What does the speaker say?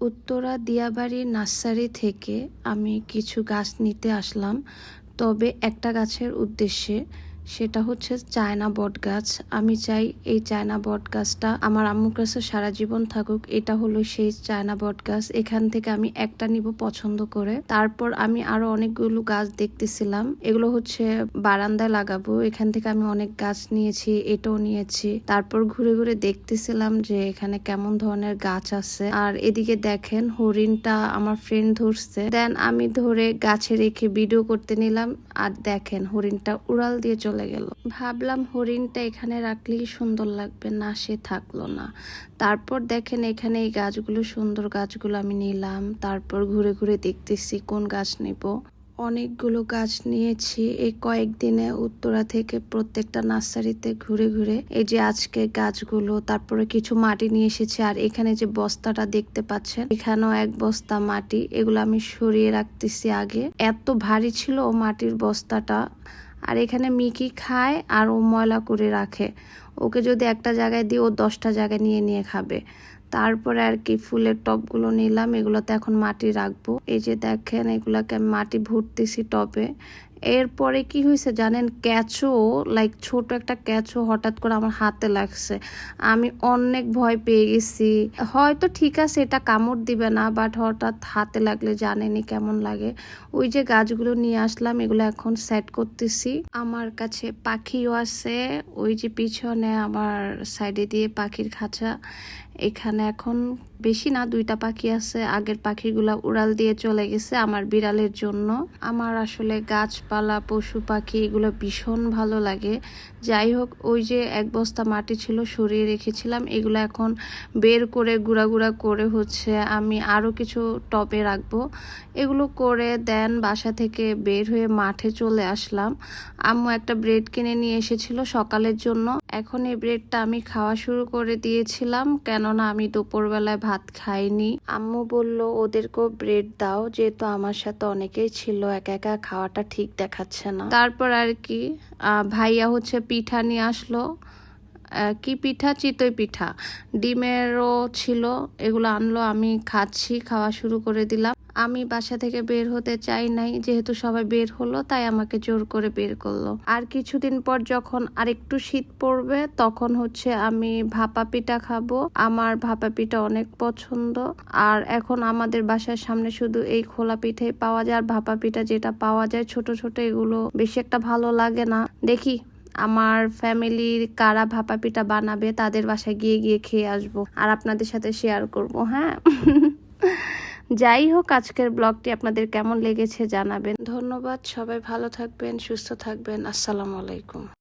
Uttara Diabari nursery থেকে আমি কিছু গাছ নিতে আসলাম, তবে একটা গাছের উদ্দেশ্যে। সেটা হচ্ছে চায়না বট গাছ। আমি চাই এই চায়না বট গাছটা আমার আম্মুর কাছে সারা জীবন থাকুক। এটা হলো সেই চায়না বট গাছ। এখান থেকে আমি একটা নিব পছন্দ করে। তারপর আমি আরো অনেকগুলো গাছ দেখতেছিলাম, এগুলো হচ্ছে বারান্দায় লাগাবো। এখান থেকে আমি অনেক গাছ নিয়েছি, এটাও নিয়েছি। তারপর ঘুরে ঘুরে দেখতেছিলাম যে এখানে কেমন ধরনের গাছ আছে। আর এদিকে দেখেন হরিণটা আমার ফ্রেন্ড ধরছে, দেন আমি ধরে গাছে রেখে ভিডিও করতে নিলাম। আর দেখেন হরিণটা উড়াল দিয়ে চলে গেল। ভাবলাম হরিণটা এখানে রাখলেই সুন্দর লাগবে, না সে থাকলো না। তারপর দেখেন এখানে এই গাছগুলো, সুন্দর গাছগুলো আমি নিলাম। তারপর ঘুরে ঘুরে দেখতেছি কোন গাছ নেব। অনেকগুলো গাছ নিয়েছি এই কয়েকদিনে উত্তরা থেকে প্রত্যেকটা নার্সারিতে ঘুরে ঘুরে। এই যে আজকে গাছগুলো, তারপরে কিছু মাটি নিয়ে এসেছি। আর এখানে যে বস্তাটা দেখতে পাচ্ছেন, এখানেও এক বস্তা মাটি। এগুলো আমি সরিয়ে রাখতেছি আগে, এত ভারী ছিল মাটির বস্তাটা। আর এখানে মিকি খায় আর ও ময়লা করে রাখে। ওকে যদি একটা জায়গায় দিই ও 10টা জায়গায় নিয়ে নিয়ে খাবে। তারপরে আর কি ফুলের টবগুলো নিলাম, এগুলোতে এখন মাটি রাখবো। এই যে দেখেন এগুলাকে আমি মাটি ভরতেছি টবে। এরপরে কি হয়েছে জানেন, কেঁচো, লাইক ছোট একটা কেঁচো হঠাৎ করে আমার হাতে লাগছে। আমি অনেক ভয় পেয়ে গেছি। হয়তো ঠিক আছে এটা কামড় দিবে না, বাট হঠাৎ হাতে লাগলে জানেনি কেমন লাগে। ওই যে গাছগুলো নিয়ে আসলাম, এগুলো এখন সেট করতেছি। আমার কাছে পাখিও আছে, ওই যে পিছনে আমার সাইডে দিয়ে পাখির খাঁচা। এখানে এখন বেশি না, 2টা পাখি আছে। আগের পাখিগুলা উড়াল দিয়ে চলে গেছে আমার বিড়ালের জন্য। আমার আসলে গাছপালা, পশু পাখি এগুলো ভীষণ ভালো লাগে। যাই হোক, ওই যে এক বস্তা মাটি ছিল সরিয়ে রেখেছিলাম, এগুলো এখন বের করে গুঁড়া গুঁড়া করে হচ্ছে আমি আরো কিছু টবে রাখবো। এগুলো করে দেন বাসা থেকে বের হয়ে মাঠে চলে আসলাম। আম্মু একটা ব্রেড কিনে নিয়ে এসেছিল সকালের জন্য। এখন এই ব্রেডটা আমি খাওয়া শুরু করে দিয়েছিলাম, কেননা আমি দুপুরবেলায় ভাত খাইনি। আম্মু বলল ওদেরকেও ব্রেড দাও, যেহেতু আমার সাথে অনেকেই ছিল, একা একা খাওয়াটা ঠিক দেখাচ্ছে না। তারপর আর কি ভাইয়া হচ্ছে পিঠা নিয়ে আসলো। কি পিঠা? চিতই পিঠা, ডিমেরও ছিল। এগুলো আনলো, আমি খাচ্ছি, খাওয়া শুরু করে দিলাম। আমি বাসা থেকে বের হতে চাই নাই, যেহেতু সবাই বের হলো তাই আমাকে জোর করে বের করলো। আর কিছুদিন পর যখন আরেকটু শীত পড়বে তখন হচ্ছে আমি ভাপা পিঠা খাবো। আমার ভাপা পিঠা অনেক পছন্দ। আর এখন আমাদের বাসার সামনে শুধু এই খোলা পিঠাই পাওয়া যায়। আর ভাপা পিঠা যেটা পাওয়া যায় ছোট ছোট, এগুলো বেশি একটা ভালো লাগে না। দেখি আমার ফ্যামিলির কারা ভাপা পিঠা বানাবে, তাদের বাসায় গিয়ে গিয়ে খেয়ে আসবো আর আপনাদের সাথে শেয়ার করব। হ্যাঁ যাই হোক, আজকের ব্লগটি আপনাদের কেমন লেগেছে জানাবেন। ধন্যবাদ, সবাই ভালো থাকবেন, সুস্থ থাকবেন। আসসালামু আলাইকুম।